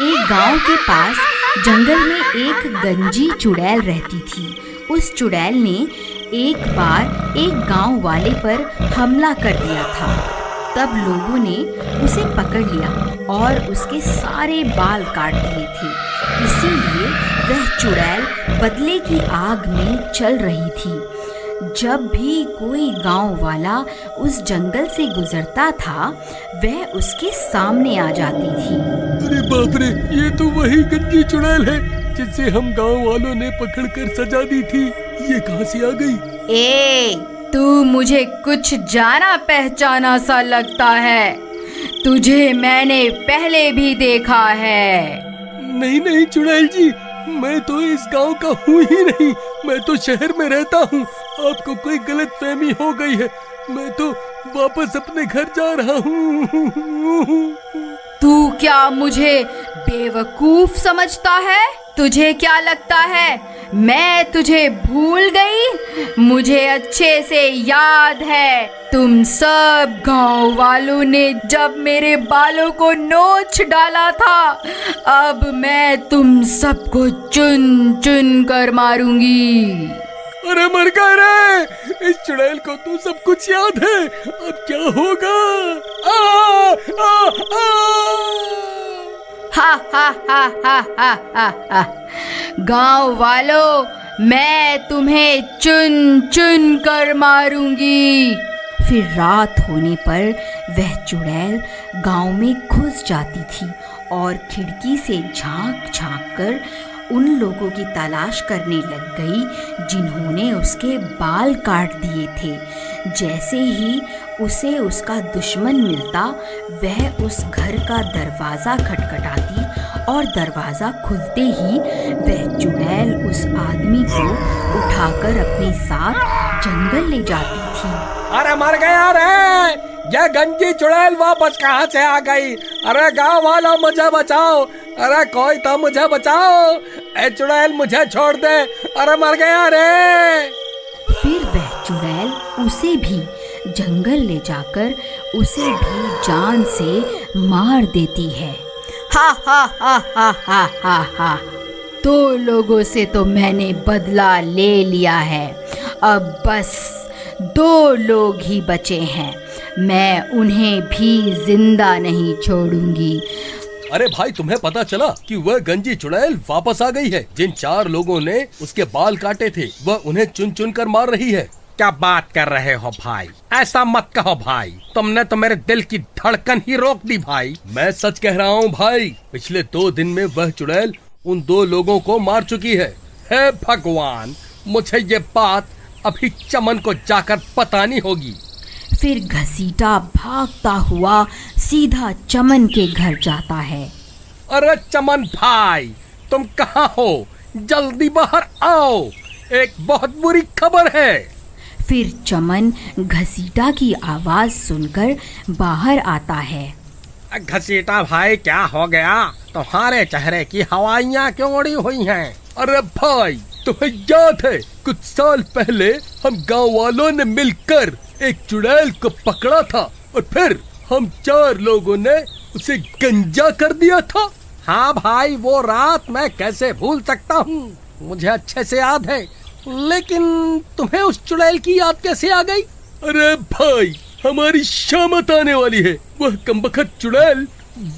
एक गांव के पास जंगल में एक गंजी चुड़ैल रहती थी। उस चुड़ैल ने एक बार एक गांव वाले पर हमला कर दिया था। तब लोगों ने उसे पकड़ लिया और उसके सारे बाल काट दिए थे। इसीलिए वह चुड़ैल बदले की आग में चल रही थी। जब भी कोई गांव वाला उस जंगल से गुजरता था, वह उसके सामने आ जाती थी। अरे बाप रे, ये तो वही गंजी चुड़ैल है जिसे हम गांव वालों ने पकड़कर सजा दी थी। ये कहां से आ गई? तू मुझे कुछ जाना पहचाना सा लगता है। तुझे मैंने पहले भी देखा है। नहीं चुड़ैल जी, मैं तो इस गांव का हूँ ही नहीं। मैं तो शहर में रहता हूँ। आपको कोई गलतफहमी हो गई है। मैं तो वापस अपने घर जा रहा हूँ। तू क्या मुझे बेवकूफ समझता है? तुझे क्या लगता है मैं तुझे भूल गई? मुझे अच्छे से याद है, तुम सब गांव वालों ने जब मेरे बालों को नोच डाला था। अब मैं तुम सबको चुन चुन कर मारूंगी। अरे मर गए रे! इस चुड़ैल को तो सब कुछ याद है। अब क्या होगा? हा हा हा हा हा हा हा। गांव वालों, मैं तुम्हें चुन चुन कर मारूंगी। फिर रात होने पर वह चुड़ैल गांव में घुस जाती थी और खिड़की से झांक झांक कर उन लोगों की तलाश करने लग गई जिन्होंने उसके बाल काट दिए थे। जैसे ही उसे उसका दुश्मन मिलता, वह उस घर का दरवाज़ा खटखटाती और दरवाज़ा खुलते ही वह चुड़ैल उस आदमी को उठाकर अपने साथ जंगल ले जाती थी। अरे मर गया रे! यह गंजी चुड़ैल वापस कहाँ से आ गई? अरे गांव वालों, मुझे बचाओ! अरे कोई तो मुझे बचाओ! ए चुड़ैल, मुझे छोड़ दे! अरे मर गया रे! फिर वह चुड़ैल उसे भी जंगल ले जाकर उसे भी जान से मार देती है। हा हा हा हा हा हा हा। 2 लोगों से तो मैंने बदला ले लिया है। अब बस 2 लोग ही बचे हैं। मैं उन्हें भी जिंदा नहीं छोड़ूंगी। अरे भाई, तुम्हें पता चला कि वह गंजी चुड़ैल वापस आ गई है? जिन 4 लोगों ने उसके बाल काटे थे, वह उन्हें चुन चुन कर मार रही है। क्या बात कर रहे हो भाई? ऐसा मत कहो भाई, तुमने तो मेरे दिल की धड़कन ही रोक दी भाई। मैं सच कह रहा हूँ भाई। पिछले 2 दिन में वह चुड़ैल उन 2 लोगों को मार चुकी है। हे भगवान, मुझे ये बात अभी चमन को जाकर बतानी होगी। फिर घसीटा भागता हुआ सीधा चमन के घर जाता है। अरे चमन भाई, तुम कहाँ हो? जल्दी बाहर आओ, एक बहुत बुरी खबर है। फिर चमन घसीटा की आवाज सुनकर बाहर आता है। घसीटा भाई, क्या हो गया? तुम्हारे चेहरे की हवाइयाँ क्यों उड़ी हुई हैं? अरे भाई, तुम्हें याद है कुछ साल पहले हम गांव वालों ने मिलकर एक चुड़ैल को पकड़ा था और फिर हम 4 लोगों ने उसे गंजा कर दिया था? हाँ भाई, वो रात मैं कैसे भूल सकता हूँ, मुझे अच्छे से याद है। लेकिन तुम्हें उस चुड़ैल की याद कैसे आ गई? अरे भाई, हमारी शामत आने वाली है। वह कमबख्त चुड़ैल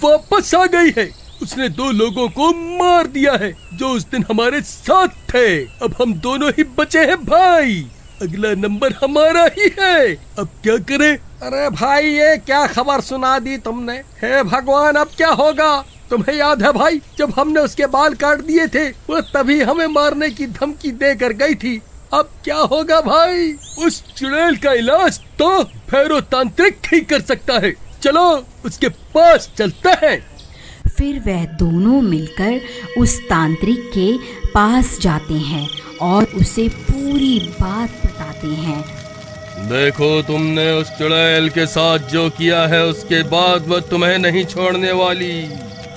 वापस आ गई है। उसने 2 लोगों को मार दिया है जो उस दिन हमारे साथ थे। अब हम दोनों ही बचे हैं भाई। अगला नंबर हमारा ही है। अब क्या करें? अरे भाई, ये क्या खबर सुना दी तुमने? हे भगवान, अब क्या होगा? तुम्हें याद है भाई, जब हमने उसके बाल काट दिए थे, वो तभी हमें मारने की धमकी देकर गई थी। अब क्या होगा भाई? उस चुड़ैल का इलाज तो भैरव तांत्रिक ठीक कर सकता है। चलो उसके पास चलते हैं। फिर वह दोनों मिलकर उस तांत्रिक के पास जाते हैं और उसे पूरी बात बताते हैं। देखो, तुमने उस चुड़ैल के साथ जो किया है, उसके बाद वह तुम्हें नहीं छोड़ने वाली।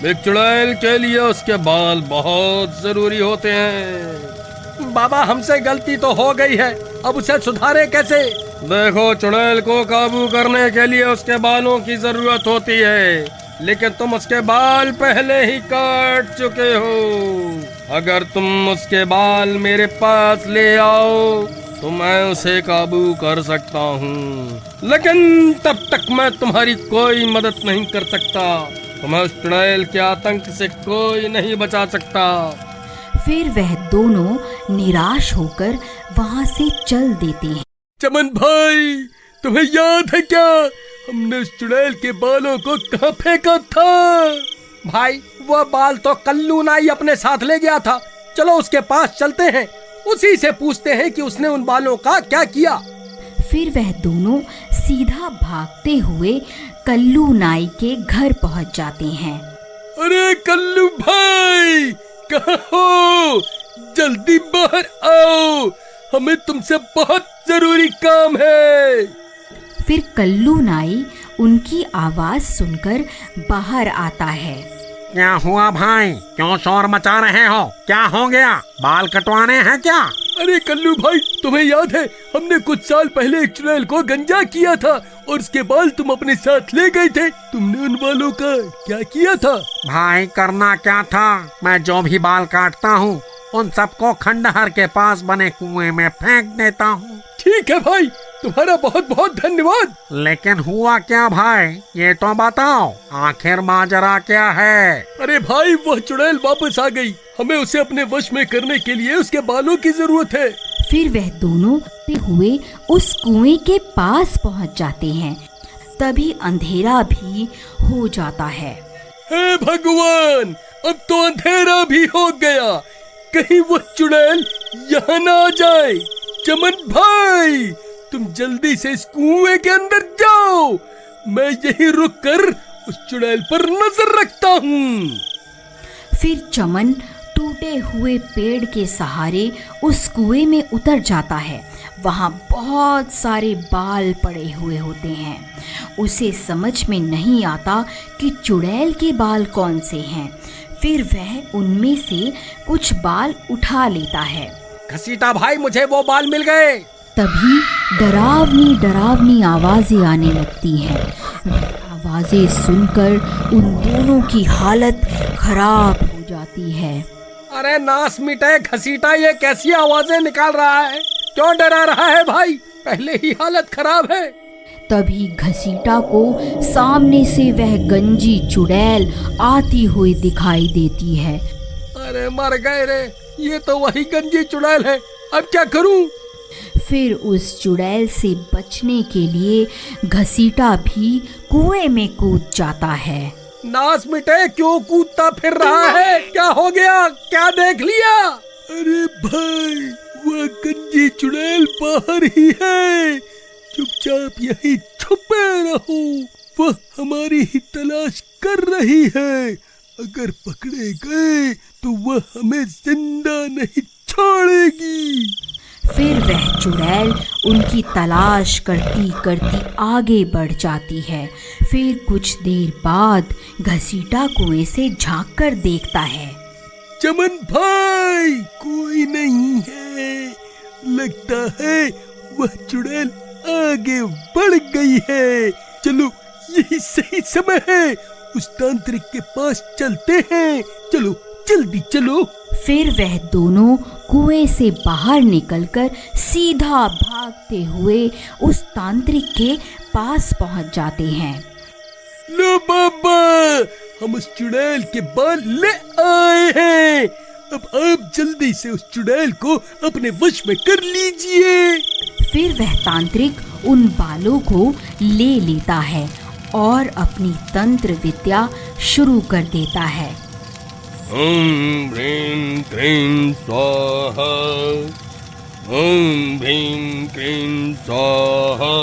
एक चुड़ैल के लिए उसके बाल बहुत जरूरी होते हैं। बाबा, हमसे गलती तो हो गई है, अब उसे सुधारे कैसे? देखो, चुड़ैल को काबू करने के लिए उसके बालों की जरूरत होती है। लेकिन तुम उसके बाल पहले ही काट चुके हो। अगर तुम उसके बाल मेरे पास ले आओ तो मैं उसे काबू कर सकता हूँ, लेकिन तब तक मैं तुम्हारी कोई मदद नहीं कर सकता। तुम्हें उस चुड़ैल के आतंक से कोई नहीं बचा सकता। फिर वह दोनों निराश होकर वहाँ से चल देते हैं। चमन भाई, तुम्हें याद है क्या, हमने उस चुड़ैल के बालों को कहाँ फेंका था? भाई, वह बाल तो कल्लू नाई अपने साथ ले गया था। चलो उसके पास चलते हैं, उसी से पूछते हैं कि उसने उन बालों का क्या किया। फिर वह दोनों सीधा भागते हुए कल्लू नाई के घर पहुंच जाते हैं। अरे कल्लू भाई, कहाँ हो? जल्दी बाहर आओ, हमें तुमसे बहुत जरूरी काम है। फिर कल्लू नाई उनकी आवाज सुनकर बाहर आता है। क्या हुआ भाई, क्यों शोर मचा रहे हो? क्या हो गया, बाल कटवाने हैं क्या? अरे कल्लू भाई, तुम्हें याद है हमने कुछ साल पहले एक चुड़ैल को गंजा किया था और उसके बाल तुम अपने साथ ले गए थे। तुमने उन बालों का क्या किया था? भाई, करना क्या था, मैं जो भी बाल काटता हूँ उन सबको खंडहर के पास बने कुएं में फेंक देता हूँ। ठीक है भाई, तुम्हारा बहुत बहुत धन्यवाद। लेकिन हुआ क्या भाई, ये तो बताओ, आखिर माजरा क्या है? अरे भाई, वह चुड़ैल वापस आ गई। हमें उसे अपने वश में करने के लिए उसके बालों की जरूरत है। फिर वह दोनों हुए उस कुएं के पास पहुंच जाते हैं। तभी अंधेरा भी हो जाता है। हे भगवान, अब तो अंधेरा भी हो गया, कहीं वो चुड़ैल यहाँ ना आ जाए। चमन भाई, तुम जल्दी से इस कुएं के अंदर जाओ, मैं यहीं रुक कर उस चुड़ैल पर नजर रखता हूँ। फिर चमन टूटे हुए पेड़ के सहारे उस कुएं में उतर जाता है। वहाँ बहुत सारे बाल पड़े हुए होते हैं। उसे समझ में नहीं आता कि चुड़ैल के बाल कौन से हैं। फिर वह उनमें से कुछ बाल उठा लेता है। घसीटा भाई, मुझे वो बाल मिल गए। तभी डरावनी डरावनी आवाजें आने लगती हैं। आवाजें सुनकर उन दोनों की हालत खराब हो जाती है। अरे नास मिटे घसीटा, ये कैसी आवाजें निकाल रहा है? क्यों डरा रहा है भाई? पहले ही हालत खराब है। तभी घसीटा को सामने से वह गंजी चुड़ैल आती हुई दिखाई देती है। अरे मर गए रे, ये तो वही गंजी चुड़ैल है, अब क्या करूं? फिर उस चुड़ैल से बचने के लिए घसीटा भी कुएं में कूद जाता है। नास मिटे, क्यों कूदता फिर रहा है? क्या हो गया, क्या देख लिया? अरे भाई, वह गंजी चुड़ैल बाहर ही है, चुपचाप यहीं छुपे रहो, वह हमारी ही तलाश कर रही है। अगर पकड़े गए तो वह हमें जिंदा नहीं छोड़ेगी। फिर वह चुड़ैल उनकी तलाश करती करती आगे बढ़ जाती है। फिर कुछ देर बाद घसीटा कुएं से झांक कर देखता है। चमन भाई, कोई नहीं है, लगता है वह चुड़ैल आगे बढ़ गई है। चलो, यही सही समय है, उस तांत्रिक के पास चलते हैं। चलो, जल्दी चलो। फिर वह दोनों कुएं से बाहर निकलकर सीधा भागते हुए उस तांत्रिक के पास पहुंच जाते हैं। लो बाबा, हम उस चुड़ैल के बाल ले आए हैं। अब आप जल्दी से उस चुड़ैल को अपने वश में कर लीजिए। फिर वह तांत्रिक उन बालों को ले लेता है और अपनी तंत्र विद्या शुरू कर देता है। ओम ह्रीं क्लीं स्वाहा, ओम ह्रीं क्लीं स्वाहा।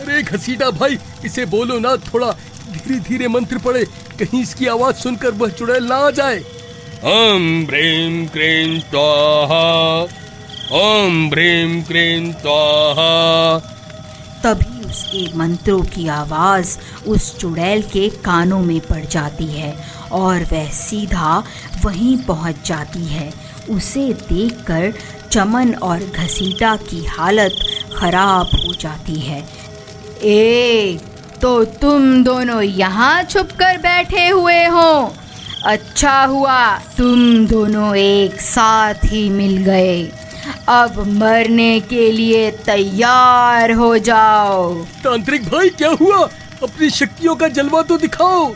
अरे घसीटा भाई, इसे बोलो ना, थोड़ा धीरे धीरे मंत्र पढ़े, कहीं इसकी आवाज सुनकर वह चुड़ैल ना आ जाए। ओम ह्रीं क्लीं स्वाहा, ओम ह्रीं क्लीं स्वाहा। तभी उसके मंत्रों की आवाज उस चुड़ैल के कानों में पड़ जाती है और वह सीधा वहीं पहुंच जाती है। उसे देखकर चमन और घसीटा की हालत खराब हो जाती है। ए, तो तुम दोनों यहाँ छुपकर बैठे हुए हो। अच्छा हुआ तुम दोनों एक साथ ही मिल गए। अब मरने के लिए तैयार हो जाओ। तांत्रिक भाई क्या हुआ? अपनी शक्तियों का जलवा तो दिखाओ।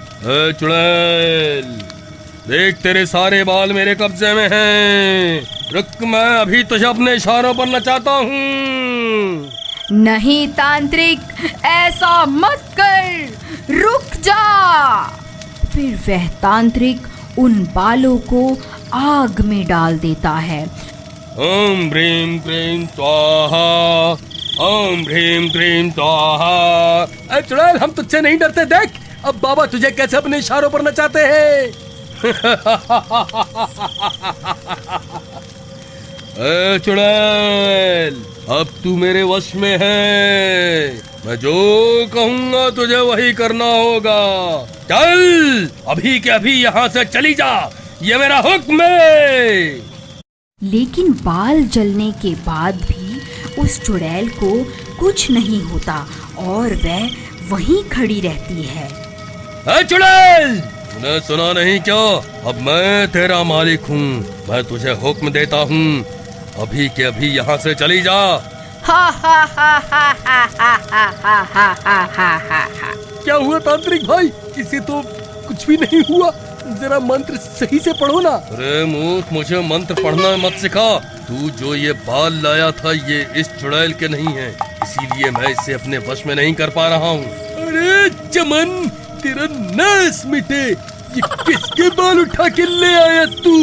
चुड़ैल, देख तेरे सारे बाल मेरे कब्जे में हैं। रुक, मैं अभी तुझे अपने इशारों पर नचाता हूँ। नहीं तांत्रिक, ऐसा मत कर, रुक जा। फिर वह तांत्रिक उन बालों को आग में डाल देता है। ओम ह्रीं क्लीं स्वाहा, ओम ह्रीं क्लीं स्वाहा। अरे चुड़ैल, हम तुझसे नहीं डरते। देख अब बाबा तुझे कैसे अपने इशारों पर नचाते हैं। चुड़ैल, अब तू मेरे वश में है। मैं जो कहूंगा तुझे वही करना होगा। चल, अभी के अभी यहाँ से चली जा, ये मेरा हुक्म है। लेकिन बाल जलने के बाद भी उस चुड़ैल को कुछ नहीं होता और वह वहीं खड़ी रहती है। चुड़ैल, तूने सुना नहीं क्या? अब मैं तेरा मालिक हूँ। मैं तुझे हुक्म देता हूँ, अभी के अभी यहाँ से चली जा। हा हा हा हा हा हा हा हा हा हा हा हा हा। क्या हुआ तांत्रिक भाई? इसे तो कुछ भी नहीं हुआ। जरा मंत्र सही से पढ़ो ना। अरे मूर्ख, मुझे मंत्र पढ़ना मत सिखा। तू जो ये बाल लाया था ये इस चुड़ैल के नहीं है, इसीलिए मैं इसे अपने वश में नहीं कर पा रहा हूँ। अरे चमन, तेरा नाश मिटे। ये किसके बाल उठा के ले आया तू?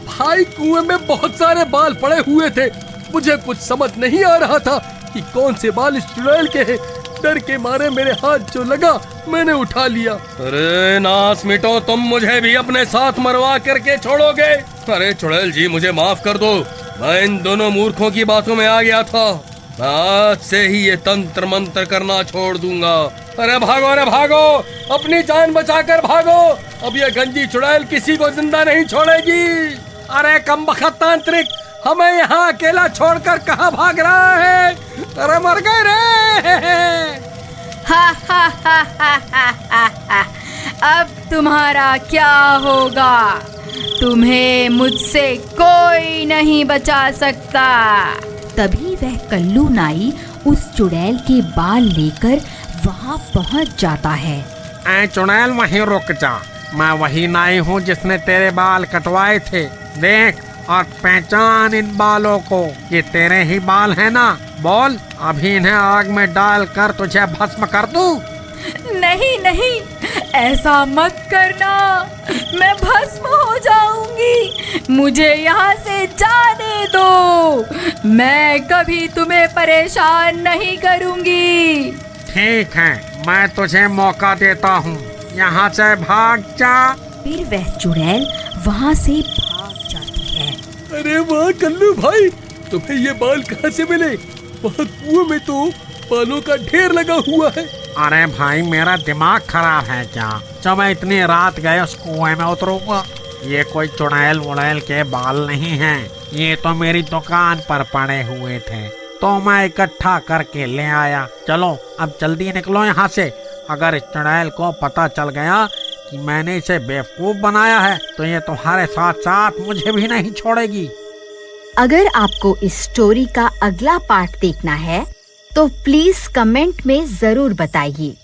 भाई, कुएं में बहुत सारे बाल पड़े हुए थे। मुझे कुछ समझ नहीं आ रहा था कि कौन से बाल इस चुड़ैल के हैं। डर के मारे मेरे हाथ जो लगा मैंने उठा लिया। अरे नाश मिटो, तुम मुझे भी अपने साथ मरवा करके छोड़ोगे? अरे चुड़ैल जी, मुझे माफ कर दो। मैं इन दोनों मूर्खों की बातों में आ गया था। मैं आज से ही ये तंत्र मंत्र करना छोड़ दूंगा। अरे भागो, अरे भागो, अपनी जान बचाकर भागो। अब ये गंजी चुड़ैल किसी को जिंदा नहीं छोड़ेगी। अरे कमबख्त तांत्रिक, हमें यहाँ अकेला छोड़कर कहाँ भाग रहा है? अरे मर गए रे। हा हा हा हा हा हा हा। अब तुम्हारा क्या होगा? तुम्हें मुझसे कोई नहीं बचा सकता। तभी वह कल्लू नाई उस चुड़ैल के बाल लेकर वहाँ पहुँच जाता है। ऐ चुड़ैल, वहीं रुक जा। मैं वही नाई हूँ जिसने तेरे बाल कटवाए थे। देख और पहचान इन बालों को, ये तेरे ही बाल हैं ना? बोल, अभी इन्हें आग में डालकर तुझे भस्म कर दूं? नहीं नहीं, ऐसा मत करना, मैं भस्म हो जाऊंगी। मुझे यहाँ से जाने दो। मैं कभी तुम्हें परेशान नहीं करूंगी। ठीक है, मैं तुझे मौका देता हूँ, यहाँ से भाग जा। फिर वह चुड़ैल वहाँ से भाग जाती है। अरे वाह कल्लू भाई, तुम्हें ये बाल कहाँ से मिले? वहाँ कुएं में तो बालों का ढेर लगा हुआ है। अरे भाई, मेरा दिमाग खराब है क्या? जब मैं इतनी रात गए उस कुएं में उतरूंगा। ये कोई चुड़ैल वुड़ैल के बाल नहीं हैं, ये तो मेरी दुकान पर पड़े हुए थे, तो मैं इकट्ठा करके ले आया। चलो अब जल्दी निकलो यहाँ से। अगर इस चुड़ैल को पता चल गया कि मैंने इसे बेवकूफ बनाया है तो ये तुम्हारे साथ साथ मुझे भी नहीं छोड़ेगी। अगर आपको इस स्टोरी का अगला पार्ट देखना है तो प्लीज कमेंट में जरूर बताइए।